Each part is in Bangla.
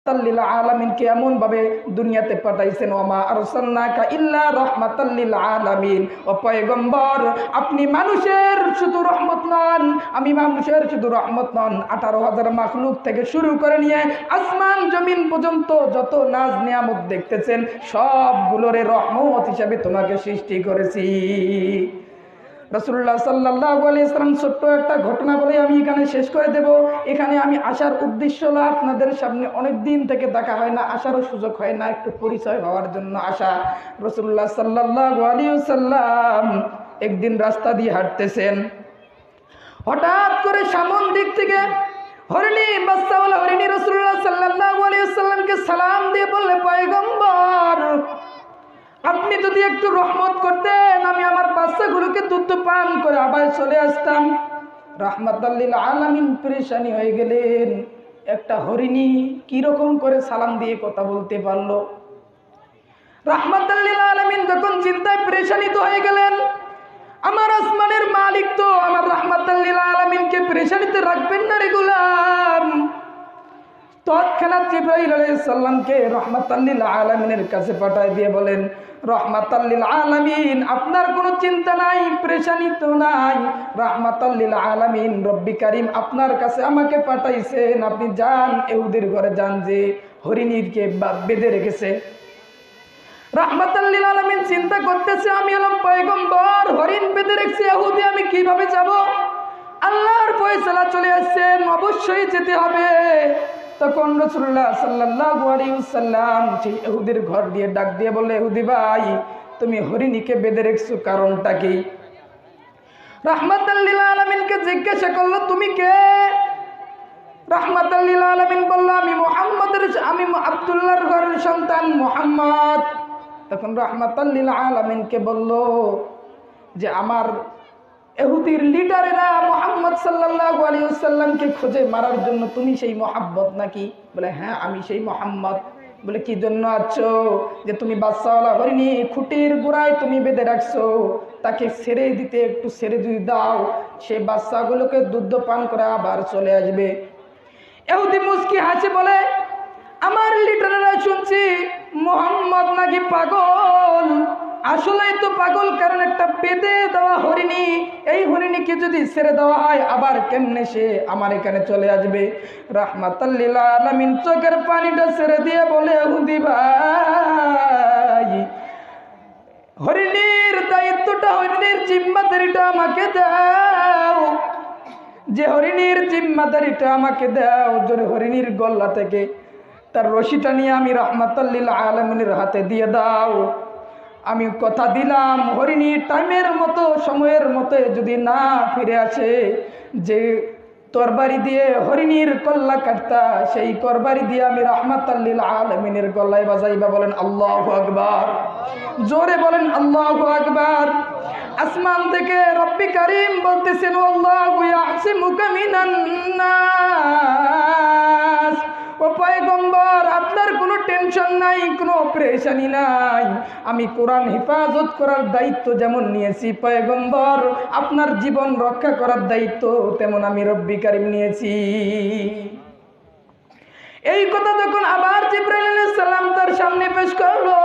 লিল আলামিনকে এমন ভাবে দুনিয়াতে পাঠাইছেন, ওয়া মা আরসালনাকা ইল্লা রাহমাতাল লিল আলামিন। ও পয়গম্বর, আপনি মানুষের শুধু রহমত নন, আমি মানুষের শুধু রহমত নন, 18,000 মাখলুক থেকে শুরু করে নিয়ে আসমান জমিন পর্যন্ত যত নাজ নিয়ামত দেখতেছেন সবগুলোর রহমত হিসাবে তোমাকে সৃষ্টি করেছি। রাসূলুল্লাহ সাল্লাল্লাহু আলাইহি ওয়াসাল্লাম ছোট্ট একটা ঘটনা বলে আমি এখানে শেষ করে দেব। এখানে আমি আসার উদ্দেশ্য হলো আপনাদের সামনে অনেক দিন থেকে দেখা হয় না, আসারও সুযোগ হয় না, একটু পরিচয় হওয়ার জন্য আসা। রাসূলুল্লাহ সাল্লাল্লাহু আলাইহি ওয়াসাল্লাম একদিন রাস্তা দিয়ে হাঁটতেছেন, হঠাৎ করে সামন দিক থেকে হরিণী, বাচ্চাওয়ালা হরিণী রাসূলুল্লাহ সাল্লাল্লাহু আলাইহি ওয়াসাল্লামকে সালাম দিয়ে বললে, পয়গম্বর, আপনি যদি একটু রহমত করতেন আমি আমার বাচ্চাগুলোকে দুধ পান করে আবার চলে আসতাম। রাহমাতাল লিল আলামিন পরেশানি হয়ে গেলেন, একটা হরিণী কিরকম করে সালাম দিয়ে কথা বলতে পারলো। রাহমাতাল লিল আলামিন যখন চিন্তায় পরেশানিত হয়ে গেলেন, আমার আসমানের মালিক তো আমার রাহমাতাল লিল আলামিনকে পরেশানিতে রাখবেন না রে গোলাম। তৎক্ষণাৎ জিবরাইল আলাইহিস সালামকে রাহমাতাল লিল আলামিনের কাছে পাঠায় দিয়ে বলেন, রাহমাতাল লিল আলামিন, আপনার কোনো চিন্তা নাই, পরেশানি তো নাই, রাহমাতাল লিল আলামিন রব্বি কারীম আপনার কাছে আমাকে পাঠাইছেন, আপনি যান ইহুদির ঘরে যান যে হরিণীকে বেঁধে রেখেছে। রাহমাতাল লিল আলামিন চিন্তা করতেছে, আমি হলাম পয়গম্বর, হরিণ বেঁধে রেখেছে ইহুদি, আমি কিভাবে যাব? আল্লাহর ফয়সালা চলে আসছেন, অবশ্যই যেতে হবে। তখন রাসূলুল্লাহ সাল্লাল্লাহু আলাইহি ওয়াসাল্লাম সেই ইহুদির ঘর দিয়ে ডাক দিয়ে বলে, ইহুদি ভাই, তুমি হরিণীকে বেঁধে রেখেছো কারণটা কি? রাহমাতাল লিল আলামিনকে জিজ্ঞাসা করলো, তুমি কে? রাহমাতাল লিল আলামিন বলল, আমি আব্দুল্লাহর ঘরের সন্তান মুহাম্মদ। তখন রাহমাতাল লিল আলামিনকে বলল যে আমার ইহুদির লিডারেরা মুহাম্মদ সাল্লাল্লাহু আলাইহি ওয়াসাল্লামকে খোঁজে মারার জন্য, তুমি সেই মুহাম্মদ নাকি? বলে, হ্যাঁ আমি সেই মুহাম্মদ। বলে, কি জন্য আছো? যে তুমি বাচ্চাওয়ালা হরিণী খুঁটির গোড়ায় তুমি বেঁধে রাখছো, তাকে ছেড়ে দিতে, একটু ছেড়ে যদি দাও সে বাচ্চাগুলোকে দুধ পান করে আবার চলে আসবে। ইহুদি মুস্কি হাসি বলে, আমার লিডারেরা শুনছি মুহাম্মদ নাকি পাগল। আসলেই তো পাগল, কারণ একটা বেঁধে দেওয়া হরিণী, এই হরিণীকে যদি ছেড়ে দেওয়া হয় আবার কেমনে সে আমার এখানে চলে আসবে? রাহমাতাল লিল আলামিন চোখের পানিটা ছেড়ে দিয়ে বলে, ইহুদি ভাই, হরিণীর দায়িত্বটা, হরিণীর জিম্মাদারিটা আমাকে দাও। যে হরিণীর জিম্মাদারিটা আমাকে দাও, যদি হরিণীর গলা থেকে তার রশিটা নিয়ে আমি রাহমাতাল লিল আলামিনের হাতে দিয়ে দাও, আমি কথা দিলাম হরিণী টাইমের মতো, সময়ের মতো যদি না ফিরে আসে, যে তরবারি দিয়ে হরিণীর কল্লা কাটতা, সেই তরবারি দিয়ে আমি রাহমাতাল লিল আলামিনের গলায় বাজাইবা। বলেন আল্লাহু আকবার, জোরে বলেন আল্লাহু আকবার। আসমান থেকে রব্বি কারীম বলতেছেন, আল্লাহু ইয়াসিমুকা মিনান নাস। ও পয়গম্বর, আপনার কোনো টেনশন নাই, কোনো পরেশানি নাই, আমি কোরআন হেফাজত করার দায়িত্ব যেমন নিয়েছি পয়গম্বর, আপনার জীবন রক্ষা করার দায়িত্ব তেমন আমি রব্বি কারীম নিয়েছি। এই কথা যখন আবার জিবরাইল আলাইহিস সালাম তার সামনে পেশ করলো,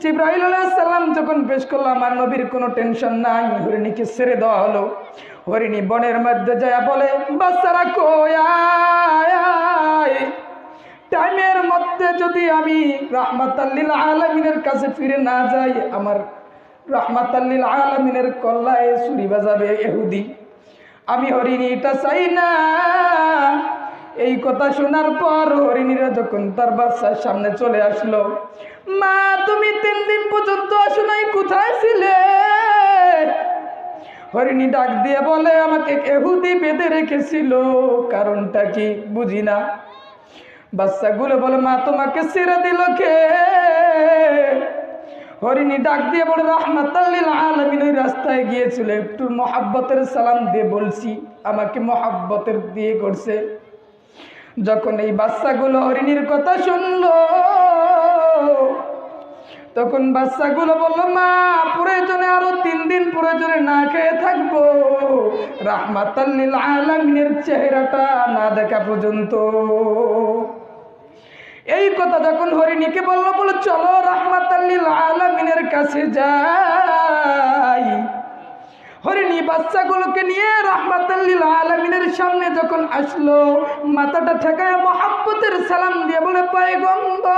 জিবরাইল আলাইহিস সালাম যখন পেশ করলো, আমার নবীর কোনো টেনশন নাই, হরিণীকে ছেড়ে দেওয়া হলো। হরিণী বনের মধ্যে যায় বলে, বাচ্চারা কই, টাইমের মধ্যে যদি আমি রাহমাতাল লিল আলামিনের কাছে ফিরে না যাই, আমার রাহমাতাল লিল আলামিনের কল্লায় ছুরি বাজাবে ইহুদি, আমি হরিণীটা চাই না। এই কথা শোনার পর হরিণীরা যখন তার বাচ্চার সামনে চলে আসলো, মা তুমি 3 দিন পর্যন্ত আসো নাই, কোথায় ছিলে? হরিণী ডাক দিয়ে বলে, আমাকে ইহুদি বেঁধে রেখেছিল, কারণটা কি বুঝি না। বাচ্চাগুলো বলে, মা তোমাকে ছেড়ে দিল কে? হরিণী ডাক দিয়ে বলে, রাহমাতাল লিল আলামিন ওই রাস্তায় গিয়েছিল, একটু মহাব্বতের সালাম দিয়ে বলছি, আমাকে মহাব্বতের দিয়ে করছে। যখন এই বাচ্চাগুলো হরিণীর কথা শুনলো, তখন বাচ্চাগুলো বললো, মা প্রয়োজনে আরো 3 দিন প্রয়োজনে না খেয়ে থাকবো, রাহমাতাল লিল আলামিনের চেহারাটা না দেখা পর্যন্ত। কথা যখন হরিণীকে বলল, বলে চলো রাহমাতাল লিল আলামিনের কাছে যাই। হরিণী বাচ্চাগুলোকে নিয়ে রাহমাতাল লিল আলামিনের সামনে যখন আসলো, মাথাটা ঠেকায় মহব্বতের সালাম দিয়ে বলে, পয়গম্বর,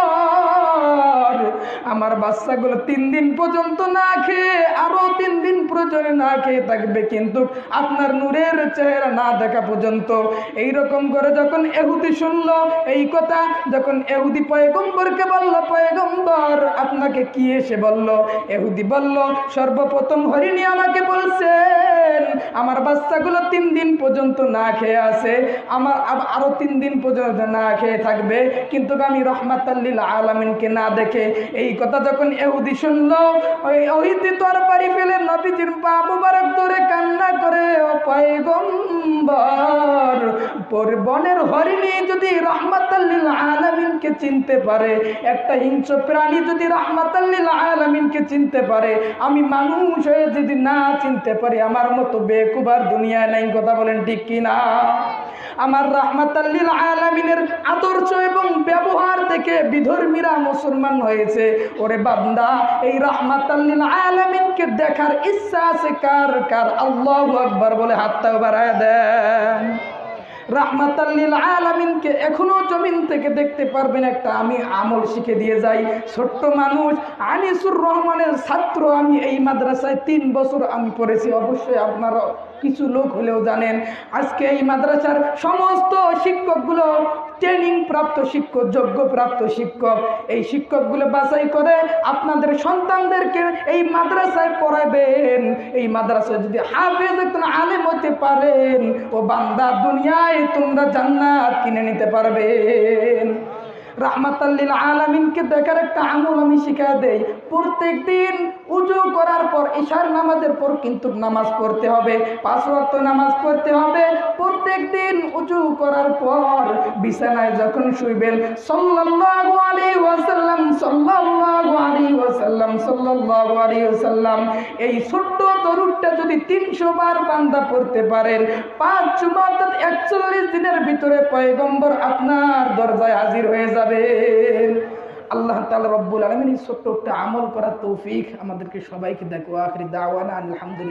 আমার বাচ্চাগুলো 3 দিন পর্যন্ত না খেয়ে আরো 3 দিন প্রয়োজনে না খেয়ে থাকবে, কিন্তু আপনার নূরের চেহারা না দেখা পর্যন্ত। এইরকম করে যখন ইহুদি শুনলো এই কথা, যখন ইহুদি পয়গম্বরকে বলল, পয়গম্বর আপনাকে কি এসে বলল? ইহুদি বলল, সর্বপ্রথম হরিণী আমাকে বলছে আমার বাচ্চাগুলো 3 দিন পর্যন্ত না খেয়ে আছে, আমার আরো 3 দিন পর্যন্ত না খেয়ে থাকবে, কিন্তু আমি রাহমাতাল লিল আলামিনকে না দেখে। এই কথা যখন ইহুদি শুনলো, ওই ইহুদি তরবারি ফেলে নবীজির পা মোবারক ধরে কান্না করে, ও পয়গম্বর, বনের হরিণী যদি রাহমাতাল লিল আলামিনকে চিনতে পারে, একটা হিংস্র প্রাণী যদি রাহমাতাল লিল আলামিনকে চিনতে পারে, আমি মানুষ হয়ে যদি না চিনতে পারি, আমার মতো বেকুব আর দুনিয়ায় নাই। কথা বলেন ঠিক কিনা? আমার রাহমাতাল লিল আলামিনের আদর্শ এবং ব্যবহার দেখে বিধর্মীরা মুসলমান হয়েছে। ওরে বান্দা, এই রাহমাতাল লিল আলামিনকে দেখার ইচ্ছা আছে কার কার? আল্লাহু আকবার বলে হাতটা বাড়ায় দেন। রাহমাতাল লিল আলামিনকে এখনো জমিন থেকে দেখতে পারবেন। একটা আমি আমল শিখে দিয়ে যাই। ছোট্ট মানুষ আনিসুর রহমানের ছাত্র আমি, এই মাদ্রাসায় 3 বছর আমি পড়েছি। অবশ্যই আপনারা কিছু লোক হলেও জানেন। আজকে এই মাদ্রাসার সমস্ত শিক্ষকগুলো ট্রেনিং প্রাপ্ত শিক্ষক, যোগ্য প্রাপ্ত শিক্ষক। এই শিক্ষকগুলো বাছাই করে আপনাদের সন্তানদেরকে এই মাদ্রাসায় পড়াবেন। এই মাদ্রাসায় যদি হাফেজ একজন আলেম হতে পারেন, ও বান্দা, দুনিয়ায় তোমরা জান্নাত কিনে নিতে পারবেন। রাহমাতাল লিল আলামিনকে দেখার একটা আমল আমি শিখাই দেই। প্রত্যেক দিন উজু করার পর, ইশার নামাজের পর কিন্তু নামাজ পড়তে হবে, 5 ওয়াক্ত নামাজ পড়তে হবে। প্রত্যেক দিন উজু করার পর বিছানায় যখন শুইবেন, সাল্লাল্লাহু আলাইহি ওয়াসাল্লাম, সাল্লাল্লাহু আলাইহি ওয়াসাল্লাম, সাল্লাল্লাহু আলাইহি ওয়াসাল্লাম, এই ছোট্ট দরুদটা যদি 300 বার বান্দা পড়তে পারেন, 5 জুমা অর্থাৎ 41 দিনের ভিতরে পয়গম্বর আপনার দরজায় হাজির হয়ে যাবে। আল্লাহ তাআলা রব্বুল আলামিন এই ছোট্ট একটা আমল করার তৌফিক আমাদেরকে সবাইকে দেখো। আখির দাওয়ানা আলহামদুলিল্লাহ।